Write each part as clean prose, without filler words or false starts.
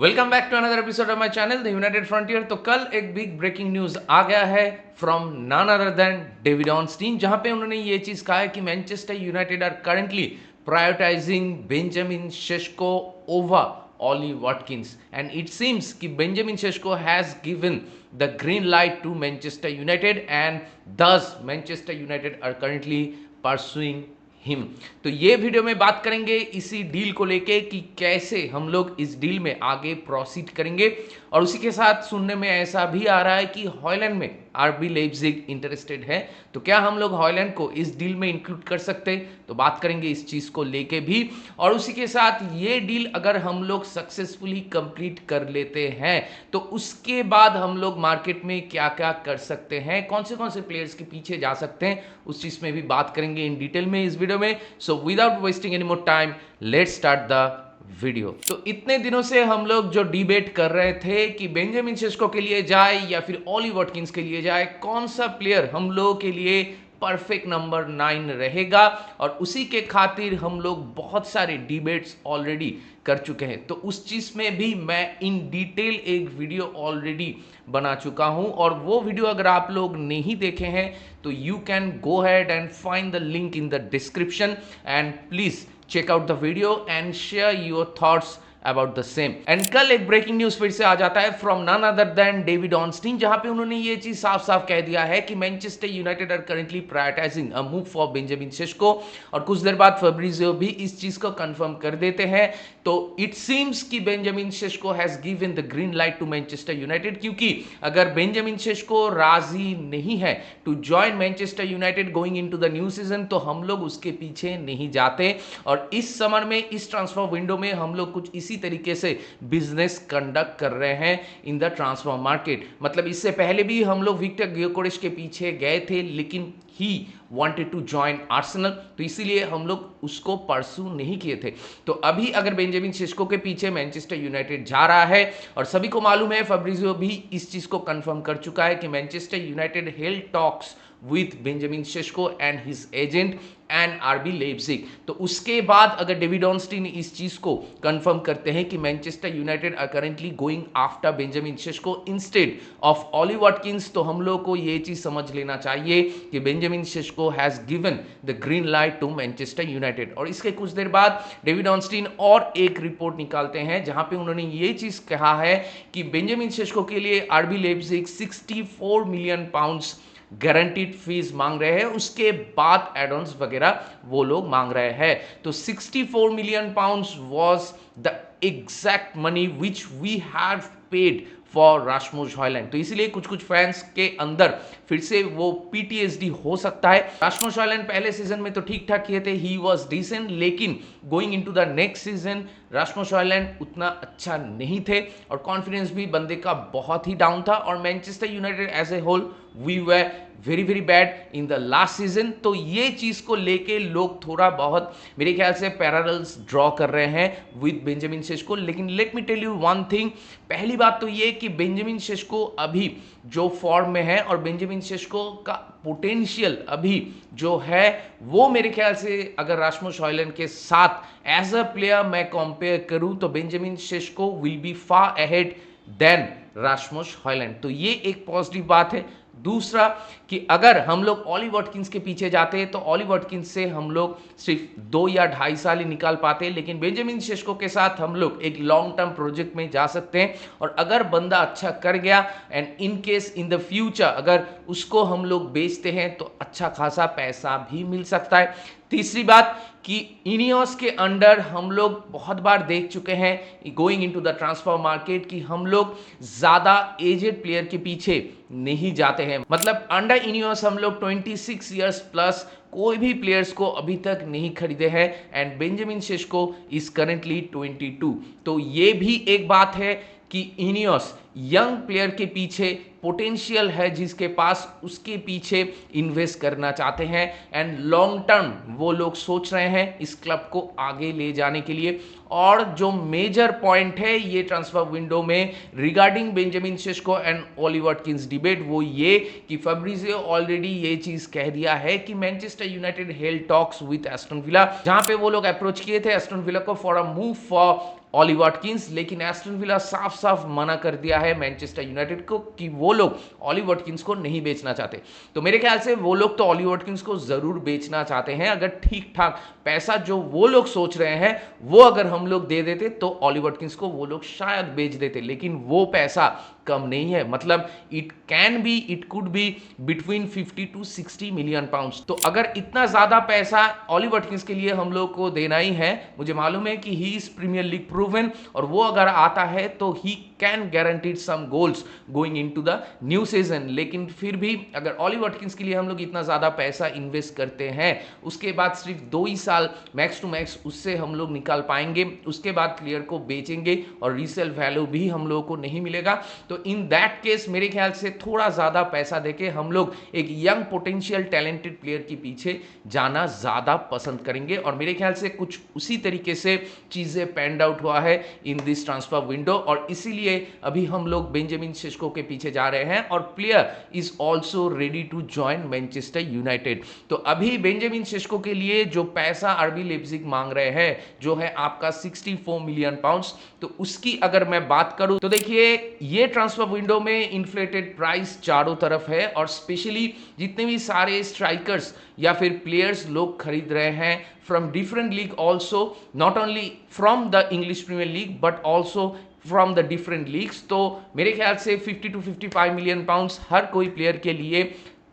Welcome back to another episode of my channel the United Frontier. तो कल एक big breaking news आ गया है from none other than David Ornstein, जहां पे उन्होंने ये चीज कहा है कि Manchester United are currently prioritising Benjamin Sesko over Ollie Watkins and it seems कि Benjamin Sesko has given the green light to Manchester United and this Manchester United are currently pursuing him. तो ये video में बात करेंगे इसी deal को लेके कि कैसे हम लोग इस डील में आगे प्रोसीड करेंगे, और उसी के साथ सुनने में ऐसा भी आ रहा है कि हॉयलैंड में आरबी लेipzig इंटरेस्टेड है। तो क्या हम लोग हॉयलैंड को इस डील में इंक्लूड कर सकते हैं? तो बात करेंगे इस चीज को लेके भी, और उसी के साथ ये डील अगर हम लोग सक्सेसफुली कंप्लीट कर लेते हैं तो उसके बाद हम लोग मार्केट में क्या क्या कर सकते हैं, कौन से प्लेयर्स के पीछे जा सकते हैं, उस चीज में भी बात करेंगे इन डिटेल में इस वीडियो में। So without wasting any more time let's start the video. तो इतने दिनों से हम लोग जो डिबेट कर रहे थे कि बेंजामिन शेस्को के लिए जाए या फिर ऑली वॉटकिंस के लिए जाए, कौन सा प्लेयर हम लोगों के लिए परफेक्ट नंबर 9 रहेगा, और उसी के खातिर हम लोग बहुत सारे डिबेट्स ऑलरेडी कर चुके हैं। तो उस चीज में भी मैं इन डिटेल एक वीडियो ऑलरेडी बना चुका हूं, और वो वीडियो अगर आप लोग नहीं देखे हैं तो you can go head and find the link in the description and please check out the video and share your thoughts about the same. And कल एक ब्रेकिंग न्यूज फिर से आ जाता है from none other than David Ornstein, जहां पे उन्होंने ये चीज साफ साफ कह दिया है कि Manchester United are currently prioritising a move for Benjamin Sesko, और कुछ देर बाद फैब्रिजियो भी इस चीज को कंफर्म कर देते हैं। तो इट सीम्स कि Benjamin Sesko has given the green light to Manchester United, क्योंकि अगर बेंजामिन शेस्को राजी नहीं है to join Manchester United going into the new season तो हम लोग उसके पीछे नहीं जाते, और इस समर में इस ट्रांसफर विंडो में हम लोग कुछ इसी तरीके से बिजनेस कंडक्ट कर रहे हैं इन द ट्रांसफर मार्केट। मतलब इससे पहले भी हम लोग विक्टर ग्योकोरेश के पीछे गए थे, लेकिन ही wanted to join आर्सेनल, तो इसीलिए हम लोग उसको परसू नहीं किए थे। तो अभी अगर बेंजामिन शेस्को के पीछे मैनचेस्टर यूनाइटेड जा रहा है, और सभी को मालूम है, फैब्रिजियो भी इस चीज को कंफर्म कर चुका है कि Manchester United held talks with Benjamin Šeško and his agent and RB Leipzig। तो उसके बाद अगर डेविड ऑर्नस्टीन इस चीज को कंफर्म करते हैं कि Manchester United are currently going after Benjamin Sesko instead of Ollie Watkins, तो हम लोग को ये चीज समझ लेना चाहिए कि Benjamin Sesko has given the green light to Manchester United. और इसके कुछ देर बाद डेविड ऑर्नस्टीन और एक रिपोर्ट निकालते हैं जहां पे उन्होंने ये चीज कहा है कि बेंजामिन शेस्को के लिए RB Leipzig 64 million pounds guaranteed fee मांग रहे हैं, उसके बाद एडॉन्स वगैरह वो लोग मांग रहे हैं। तो 64 million pounds was the exact money which we have paid for Rasmus Hojlund. तो इसलिए कुछ फैंस के अंदर फिर से वो पीटीएसडी हो सकता है। रास्मुस हॉयलैंड पहले सीजन में तो ठीक ठाक किए थे, ही वाज डिसेंट, लेकिन going into the next season Rasmus Hojlund उतना अच्छा नहीं थे, और कॉन्फिडेंस भी बंदे का बहुत ही डाउन था, और Manchester United as a whole we were very bad in the last season. तो ये चीज को लेके लोग थोड़ा बहुत मेरे ख्याल से पैरेलल्स ड्रॉ कर रहे हैं विद बेंजामिन शेस्को। लेकिन let me tell you one thing, पहली बात तो ये कि बेंजामिन शेस्को अभी जो फॉर्म में है, और बेंजामिन शेस्को का पोटेंशियल अभी जो है वो मेरे ख्याल से अगर रास्मुस हॉयलैंड के साथ एज अ प्लेयर मैं कंपेयर करूं तो Benjamin Sesko will be far ahead than Rasmus Hojlund. तो ये एक पॉजिटिव बात है। दूसरा कि अगर हम लोग ऑली वॉटकिंस के पीछे जाते हैं तो ऑली वॉटकिंस से हम लोग सिर्फ 2 या 2.5 साल ही निकाल पाते हैं, लेकिन बेंजामिन शेस्को के साथ हम लोग एक लॉन्ग टर्म प्रोजेक्ट में जा सकते हैं, और अगर बंदा अच्छा कर गया and in case in the future अगर उसको हम लोग बेचते हैं तो अच्छा खासा पैसा भी मिल सकता है। तीसरी बात कि इनियोस के अंडर हम लोग बहुत बार देख चुके हैं going into the transfer market कि हम लोग ज्यादा एजेड प्लेयर के पीछे नहीं जाते हैं। मतलब अंडर इनियोस हम लोग 26 इयर्स प्लस कोई भी प्लेयर्स को अभी तक नहीं खरीदे हैं, एंड बेंजामिन शेस्को इज करेंटली 22। तो ये भी एक बात है कि इनियोस यंग प्लेयर के पीछे पोटेंशियल है जिसके पास, उसके पीछे इन्वेस्ट करना चाहते हैं, एंड लॉन्ग टर्म वो लोग सोच रहे हैं इस क्लब को आगे ले जाने के लिए। और जो मेजर पॉइंट है ये ट्रांसफर विंडो में regarding Benjamin Sesko and Ollie Watkins debate, वो ये कि फैब्रिजियो ऑलरेडी ये चीज कह दिया है कि Manchester United held talks with Aston Villa, जहां पे वो लोग अप्रोच किए थे एस्टन विला को for a move for Ollie Watkins, लेकिन एस्टन विला साफ साफ मना कर दिया है मैनचेस्टर यूनाइटेड को कि वो लोग ऑली वाटकिंस को नहीं बेचना चाहते। तो मेरे ख्याल से वो लोग तो ऑली वाटकिंस को जरूर बेचना चाहते हैं। अगर ठीक ठाक पैसा जो वो लोग सोच रहे हैं वो अगर हम लोग दे देते तो ऑली वाटकिंस को वो लोग शायद बेच देते, लेकिन वो पैसा कम नहीं है। मतलब it could be between 50 to 60 million pounds. तो अगर इतना ज्यादा पैसा ऑली वाटकिंस के लिए हम लोग को देना ही है, मुझे मालूम है कि he is Premier league proven, और वो अगर आता है तो he can guaranteed some goals going into the new season. लेकिन फिर भी अगर ऑली वाटकिंस के लिए हम लोग इतना ज्यादा पैसा इन्वेस्ट करते हैं, उसके बाद सिर्फ 2 ही साल मैक्स टू मैक्स उससे हम लोग निकाल पाएंगे, उसके बाद प्लेयर को बेचेंगे और रीसेल वैल्यू भी हम लोगों को नहीं मिलेगा। तो इन दैट केस मेरे ख्याल से थोड़ा ज्यादा पैसा देके हम लोग एक यंग पोटेंशियल टैलेंटेड प्लेयर के पीछे जाना ज्यादा पसंद करेंगे, और मेरे ख्याल से कुछ उसी तरीके से चीजें पैंड आउट हुआ है इन दिस ट्रांसफर विंडो, और इसीलिए अभी हम लोग बेंजामिन शेस्को के पीछे जा रहे हैं, और player is also ready to join Manchester United. तो अभी बेंजामिन शेस्को के लिए जो पैसा आरबी लेipzig मांग रहे हैं, जो है आपका 64 मिलियन पाउंड्स, तो उसकी अगर मैं बात करूं तो देखिए ये ट्रांसफर विंडो में इन्फ्लेटेड प्राइस चारों तरफ है, और स्पेशली जितने भी सारे स्ट्राइकर्स या फिर प्लेयर्स लोग खरीद रहे हैं from different league also, not only from the English Premier League but also from the different leagues. तो मेरे ख्याल से 50 to 55 मिलियन पाउंड्स हर कोई प्लेयर के लिए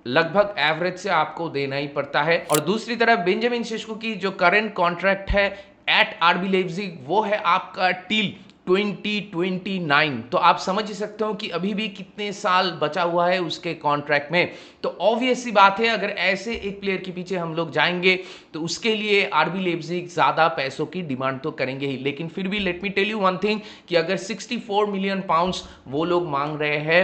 लगभग एवरेज से आपको देना ही पड़ता है। और दूसरी तरफ बेंजामिन शेस्को की जो करंट कॉन्ट्रैक्ट है एट आरबी लेipzig वो है आपका टिल 2029। तो आप समझ ही सकते हो कि अभी भी कितने साल बचा हुआ है उसके कॉन्ट्रैक्ट में। तो ऑब्वियस सी बात है अगर ऐसे एक प्लेयर के पीछे हम लोग जाएंगे तो उसके लिए आरबी लेipzig ज्यादा पैसों की डिमांड तो करेंगे ही, लेकिन फिर भी let me tell you one thing कि अगर 64 मिलियन पाउंड्स वो लोग मांग रहे हैं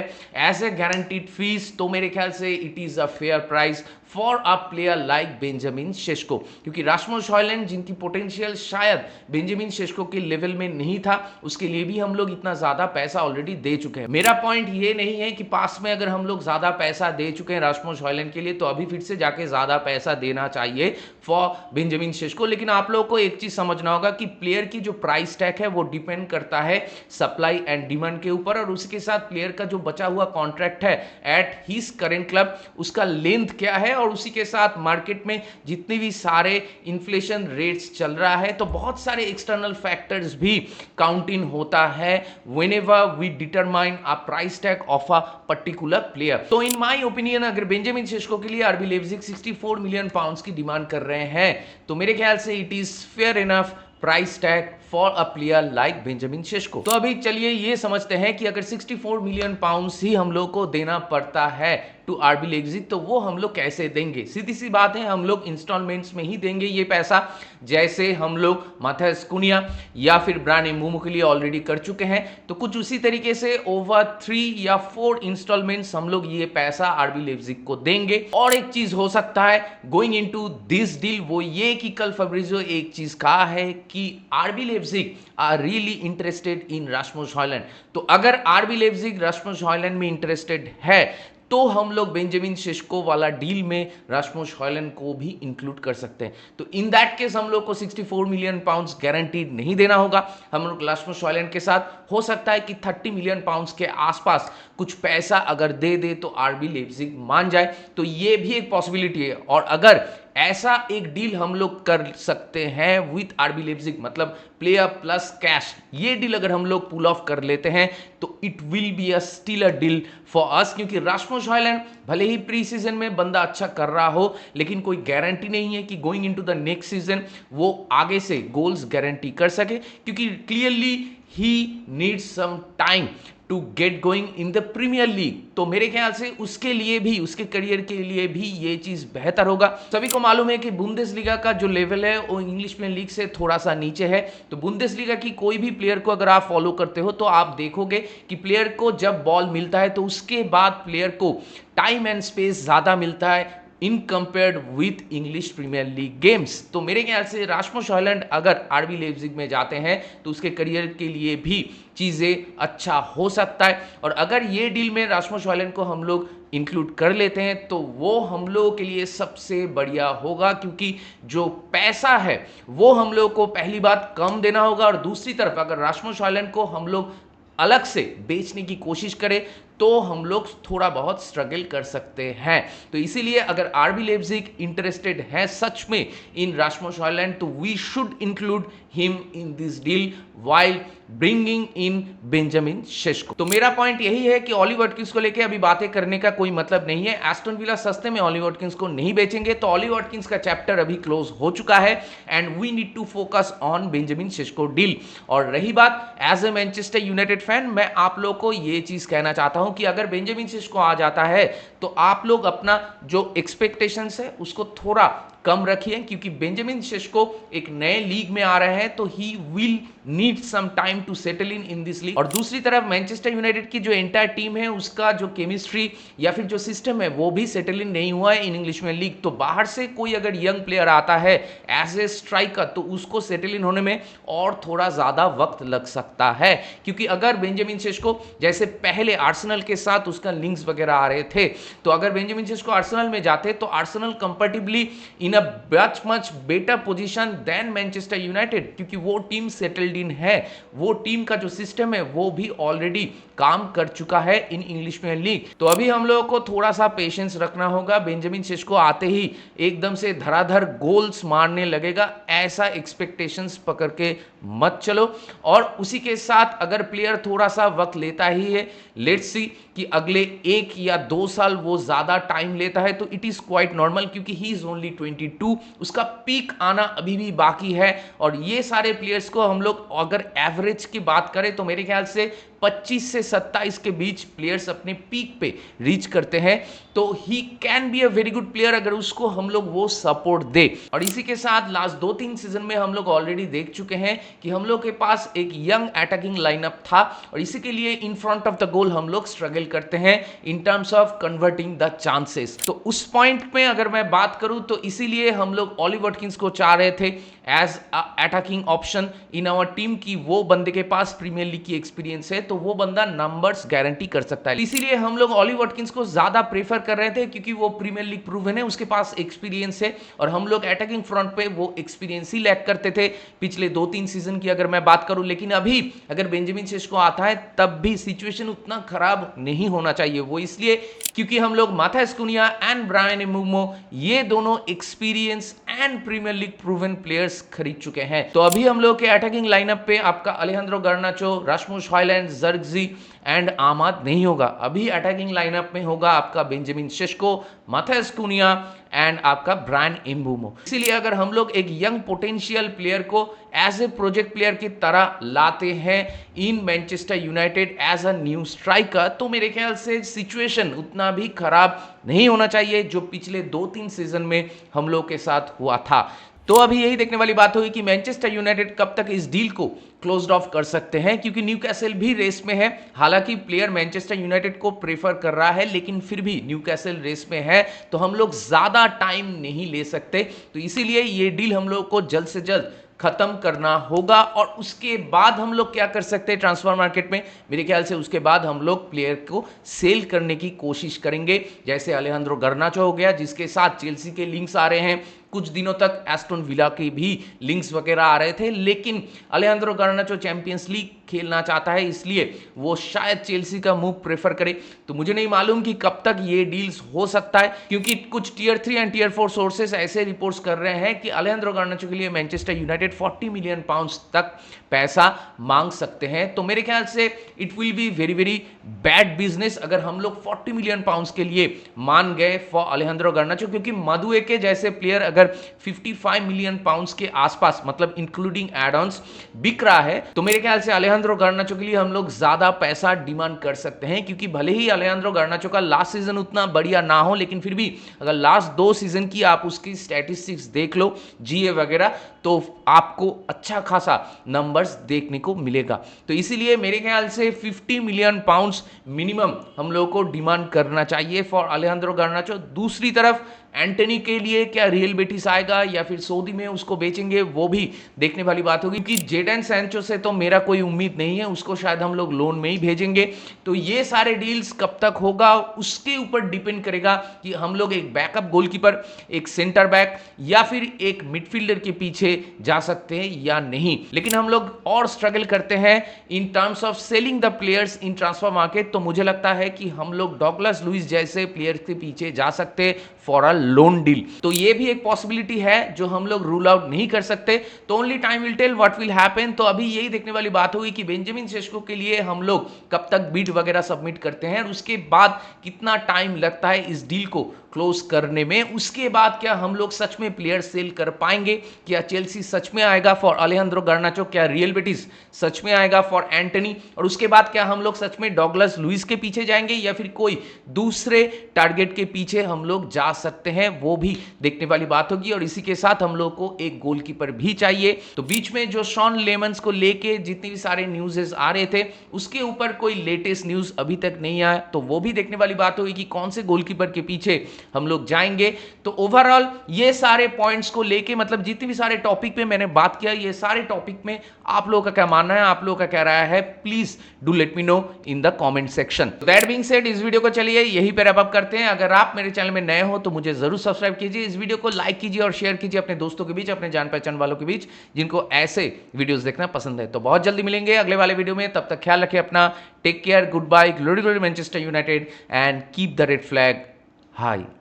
एज ए गारंटीड फीस, तो मेरे ख्याल से it is a fair price for a player like Benjamin Sesko, क्योंकि रास्मुस हॉयलैंड जिनकी पोटेंशियल शायद बेंजामिन शेस्को के लेवल में नहीं था, उसके लिए भी हम लोग इतना ज्यादा पैसा ऑलरेडी दे चुके हैं। मेरा पॉइंट ये नहीं है कि पास में अगर हम लोग ज्यादा पैसा दे चुके हैं रास्मुस हॉयलैंड के लिए तो अभी फिर से जाके ज्यादा पैसा देना चाहिए फॉर बेंजामिन शेस्को, लेकिन आप लोगों को एक चीज समझना होगा कि प्लेयर की जो प्राइस टैग है वो डिपेंड करता है सप्लाई एंड डिमांड के ऊपर, और उसके साथ प्लेयर का जो बचा हुआ कॉन्ट्रैक्ट है एट हिज करेंट क्लब उसका लेंथ क्या है, और उसी के साथ मार्केट में जितने भी सारे इन्फ्लेशन रेट्स चल रहा है तो बहुत सारे एक्सटर्नल फैक्टर्स भी काउंट इन होता है whenever we determine a price tag of a particular player. तो इन माय ओपिनियन अगर बेंजामिन शेस्को के लिए आरबी लेipzig 64 मिलियन पाउंड्स की डिमांड कर रहे हैं तो मेरे ख्याल से it is fair enough price tag for a player like Benjamin Sesko. तो अभी चलिए ये समझते हैं कि अगर 64 मिलियन पाउंड्स ही हम लोग को देना पड़ता है टू आरबी लेipzig तो वो हम लोग कैसे देंगे? सीधी सी बात है, हम लोग इंस्टॉलमेंट्स में ही देंगे ये पैसा, जैसे हम लोग माथास कुनिया या फिर ब्रायन म्बूमो के लिए ऑलरेडी कर चुके हैं। तो कुछ उसी तरीके से ओवर 3 या 4 इंस्टॉलमेंट्स हम लोग ये पैसा आरबी लेipzig को देंगे। और एक चीज हो सकता है गोइंग इनटू दिस डील, वो ये कि कल फैब्रिजियो एक चीज कहा है कि RB Leipzig are really interested in Rasmus Hojlund. तो अगर आरबी लेipzig रास्मुस हॉयलैंड में इंटरेस्टेड है तो हम लोग बेंजामिन शेस्को वाला डील में रास्मुस हॉयलैंड को भी इंक्लूड कर सकते हैं। तो इन दैट केस हम लोग को 64 मिलियन पाउंड्स गारंटीड नहीं देना होगा। हम लोग रास्मुस हॉयलैंड के साथ हो सकता है कि 30 मिलियन पाउंड्स के आसपास कुछ पैसा अगर दे दे तो आरबी लेipzig मान जाए, तो ये भी एक पॉसिबिलिटी है। और अगर ऐसा एक डील हम लोग कर सकते हैं विथ आरबी लेipzig, मतलब प्लेयर प्लस कैश, ये डील अगर हम लोग पुल ऑफ कर लेते हैं तो it will be a still a deal for us, क्योंकि रास्मुस हॉयलैंड भले ही प्री सीजन में बंदा अच्छा कर रहा हो लेकिन कोई गारंटी नहीं है कि going into the next season वो आगे से गोल्स गारंटी कर सके, क्योंकि clearly he needs some time to get going in the Premier League. तो मेरे ख्याल से उसके लिए भी, उसके करियर के लिए भी ये चीज बेहतर होगा। सभी को मालूम है कि बुंदेसलीगा का जो लेवल है वो इंग्लिश प्रीमियर लीग से थोड़ा सा नीचे है। तो बुंदेसलीगा की कोई भी प्लेयर को अगर आप फॉलो करते हो तो आप देखोगे कि प्लेयर को जब बॉल मिलता है तो उसके बाद प्लेयर को टाइम एंड स्पेस ज्यादा मिलता है in compared with English Premier League games. तो मेरे ख्याल से रास्मुस हॉयलैंड अगर आरबी लेipzig में जाते हैं तो उसके करियर के लिए भी चीजें अच्छा हो सकता है। और अगर ये डील में रास्मुस हॉयलैंड को हम लोग इंक्लूड कर लेते हैं तो वो हम लोगों के लिए सबसे बढ़िया होगा, क्योंकि जो पैसा है वो हम लोग को पहली बात कम देना होगा, और दूसरी तरफ अगर रास्मुस हॉयलैंड को हम लोग अलग से बेचने की कोशिश करें तो हम लोग थोड़ा बहुत स्ट्रगल कर सकते हैं। तो इसीलिए अगर आरबी लेipzig इंटरेस्टेड है सच में इन रास्मुस हॉयलैंड, तो we should include him in this deal while bringing in Benjamin Sesko. तो मेरा पॉइंट यही है कि ऑली वाटकिंस को लेके अभी बातें करने का कोई मतलब नहीं है। एस्टन विला सस्ते में ऑली वाटकिंस को नहीं बेचेंगे, तो ऑली वाटकिंस का चैप्टर अभी क्लोज हो चुका है and we need to focus on Benjamin Sesko deal. और रही बात as a Manchester United fan, मैं आप लोग को ये चीज कहना चाहता हूं कि अगर बेंजामिन शेस्को आ जाता है तो आप लोग अपना जो एक्सपेक्टेशंस है उसको थोड़ा कम रखिए, क्योंकि बेंजामिन शेस्को एक नए लीग में आ रहे हैं तो he will need some time to settle in this league. और दूसरी तरफ मैनचेस्टर यूनाइटेड की जो एंटायर टीम है उसका जो केमिस्ट्री या फिर जो सिस्टम है वो भी सेटल इन नहीं हुआ है इन इंग्लिश में लीग। तो बाहर से कोई अगर यंग प्लेयर आता है एज ए स्ट्राइकर तो उसको सेटल इन होने में और थोड़ा ज्यादा वक्त लग सकता है, क्योंकि अगर बेंजामिन शेस्को जैसे पहले आर्सेनल के साथ उसका लिंक्स वगैरह आ रहे थे, तो अगर बेंजामिन शेस्को आर्सेनल में जाते तो Arsenal comparatively in much better position than Manchester United, क्योंकि वो टीम सेटल्ड इन है, वो टीम का जो सिस्टम है वो भी ऑलरेडी काम कर चुका है इन इंग्लिश प्रीमियर लीग। तो अभी हम लोगों को थोड़ा सा पेशेंस रखना होगा। बेंजामिन शेस्को आते ही एकदम से धड़ाधड़ गोल्स मारने लगेगा ऐसा एक्सपेक्टेशंस पकड़ के मत चलो। और उसी के साथ अगर प्लेयर थोड़ा सा वक्त लेता ही है, लेट्स सी कि अगले 1 या 2 साल वो ज्यादा टाइम लेता है तो इट इज क्वाइट नॉर्मल, क्योंकि ही इज ओनली 22, उसका पीक आना अभी भी बाकी है। और ये सारे प्लेयर्स को हम लोग अगर एवरेज की बात करें तो मेरे ख्याल से 25 से 27 के बीच प्लेयर्स अपने पीक पे रीच करते हैं, तो he can be a very good player अगर उसको हम लोग वो सपोर्ट दे। और इसी के साथ लास्ट 2-3 सीजन में हम लोग ऑलरेडी देख चुके हैं कि हम लोग के पास एक यंग अटैकिंग लाइनअप था, और इसी के लिए in front of the goal हम लोग स्ट्रगल करते हैं in terms of converting the chances. तो उस पॉइंट में अगर मैं बात करूं तो इसीलिए हम लोग ऑली वाटकिंस को चाह रहे थे as attacking option in our team की। वो बंदे के पास प्रीमियर लीग की एक्सपीरियंस है तो वो बंदा नंबर्स गारंटी कर सकता है, इसीलिए हम लोग ऑली वाटकिंस को ज्यादा प्रेफर कर रहे थे, क्योंकि वो प्रीमियर लीग प्रूवन है, उसके पास एक्सपीरियंस है, और हम लोग अटैकिंग फ्रंट पे वो एक्सपीरियंस ही लैक करते थे पिछले 2-3 सीजन की अगर मैं बात करूं। लेकिन अभी अगर बेंजामिन शेस्को आता है तब भी सिचुएशन उतना खराब नहीं होना चाहिए, वो इसलिए क्योंकि हम लोग माथास कुनिया एंड ब्रायन एम्बूमो ये दोनों experience and premier league proven players खरीद चुके हैं। तो अभी हम लोग के अटैकिंग लाइनअप पे आपका अलेहांद्रो गार्नाचो, रास्मुस हॉयलैंड, ज़र्क्ज़ी एंड आमाद नहीं होगा। अभी अटैकिंग लाइनअप में होगा आपका Benjamin Sesko, Matheus Cunha and आपका ब्रायन एम्बूमो। इसीलिए अगर हम लोग एक यंग पोटेंशियल प्लेयर को एज ए प्रोजेक्ट प्लेयर की तरह लाते हैं in Manchester United as a new striker, तो मेरे ख्याल से सिचुएशन उतना भी खराब नहीं होना चाहिए जो पिछले 2-3 सीजन में हम लोग के साथ हुआ था। तो अभी यही देखने वाली बात होगी कि मैनचेस्टर यूनाइटेड कब तक इस डील को क्लोज्ड ऑफ कर सकते हैं, क्योंकि न्यूकैसल भी रेस में है। हालांकि प्लेयर मैनचेस्टर यूनाइटेड को प्रेफर कर रहा है, लेकिन फिर भी न्यूकैसल रेस में है, तो हम लोग ज्यादा टाइम नहीं ले सकते। तो इसीलिए ये डील हम लोग को जल्द से जल्द खत्म करना होगा। और उसके बाद हम लोग क्या कर सकते हैं ट्रांसफर मार्केट में, मेरे ख्याल से उसके बाद हम लोग प्लेयर को सेल करने की कोशिश करेंगे, जैसे अलेहांद्रो गार्नाचो हो गया जिसके साथ चेल्सी के लिंक्स आ रहे हैं। कुछ दिनों तक एस्टन विला के भी लिंक्स वगैरह आ रहे थे, लेकिन अलेहांद्रो गार्नाचो चैंपियंस लीग खेलना चाहता है, इसलिए वो शायद चेल्सी का मूव प्रेफर करे। तो मुझे नहीं मालूम कि कब तक ये डील्स हो सकता है, क्योंकि कुछ टियर 3 एंड टियर 4 सोर्सेस ऐसे रिपोर्ट्स कर रहे हैं कि अलेहांद्रो गार्नाचो के लिए मैनचेस्टर यूनाइटेड 40 मिलियन पाउंड्स तक पैसा मांग सकते हैं। तो मेरे ख्याल से it will be very very bad business अगर हम लोग 40 मिलियन पाउंड्स के लिए मान गए फॉर अलेहांद्रो गार्नाचो, क्योंकि मादुएके जैसे प्लेयर अगर 55 मिलियन पाउंड्स के आसपास मतलब इंक्लूडिंग एड ऑन्स बिक रहा है, तो मेरे ख्याल से अलेहांद्रो गार्नाचो के लिए हम लोग ज्यादा पैसा डिमांड कर सकते हैं। क्योंकि भले ही अलेहांद्रो गार्नाचो का लास्ट सीजन उतना बढ़िया ना हो, लेकिन फिर भी अगर लास्ट 2 सीजन की आप उसकी स्टैटिस्टिक्स देख लो, जीए वगैरह, तो आपको अच्छा खासा नंबर्स देखने को मिलेगा। तो इसीलिए मेरे ख्याल से 50 मिलियन पाउंड्स मिनिमम हम लोग को डिमांड करना चाहिए फॉर अलेहांद्रो गार्नाचो। दूसरी तरफ एंटनी के लिए क्या रियल बेटिस आएगा या फिर सऊदी में उसको बेचेंगे, वो भी देखने वाली बात होगी। क्योंकि जेडन सैंचो से तो मेरा कोई उम्मीद नहीं है, उसको शायद हम लोग लोन में ही भेजेंगे। तो ये सारे डील्स कब तक होगा उसके ऊपर डिपेंड करेगा कि हम लोग एक बैकअप गोलकीपर, एक सेंटर बैक या फिर एक मिडफील्डर के पीछे जा सकते हैं या नहीं। लेकिन हम लोग और स्ट्रगल करते हैं in terms of selling the players in transfer market. तो मुझे लगता है कि हम लोग डॉगलस लुइस जैसे प्लेयर्स के पीछे जा सकते फॉर अ लोन डील। तो ये भी एक पॉसिबिलिटी है जो हम लोग रूल आउट नहीं कर सकते। तो only time will tell what will happen. तो अभी यही देखने वाली बात होगी कि बेंजामिन सेस्को के लिए हम लोग कब तक बिड वगैरह सबमिट करते हैं और उसके बाद कितना टाइम लगता है इस डील को क्लोज करने में। उसके बाद क्या हम लोग सच में प्लेयर सेल कर पाएंगे, क्या चेल्सी सच में आएगा फॉर अलेहांद्रो गार्नाचो, क्या रियल बेटिस सच में आएगा फॉर एंटनी, और उसके बाद क्या हम लोग सच में डॉगलस लुइस के पीछे जाएंगे या फिर कोई दूसरे टारगेट के पीछे हम लोग जा सकते हैं, वो भी देखने वाली बात होगी। और इसी के साथ हम लोग को एक गोलकीपर भी चाहिए। तो बीच में जो शॉन लेमंस को लेके जितनी भी सारे न्यूज़ आ रहे थे उसके ऊपर कोई लेटेस्ट न्यूज़ अभी तक नहीं आया, तो वो भी देखने वाली बात होगी कि कौन से गोलकीपर के पीछे हम लोग जाएंगे। तो ओवरऑल ये सारे पॉइंट्स को लेके, मतलब जितने भी सारे टॉपिक पे मैंने बात किया, ये सारे टॉपिक में आप लोगों का क्या मानना है, आप लोगों का क्या राय है, please do let me know in the comment section. That being said, इस वीडियो को चलिए यहीं पे रैप अप करते हैं। अगर आप मेरे चैनल में नए हो तो मुझे जरूर सब्सक्राइब कीजिए, इस वीडियो को लाइक कीजिए और शेयर कीजिए अपने दोस्तों के बीच, अपने जान पहचान वालों के बीच जिनको ऐसे वीडियोस देखना पसंद है। तो बहुत जल्दी मिलेंगे अगले वाले वीडियो में, तब तक ख्याल रखें अपना। Take care, good bye, glory glory Manchester United and keep the red flag high.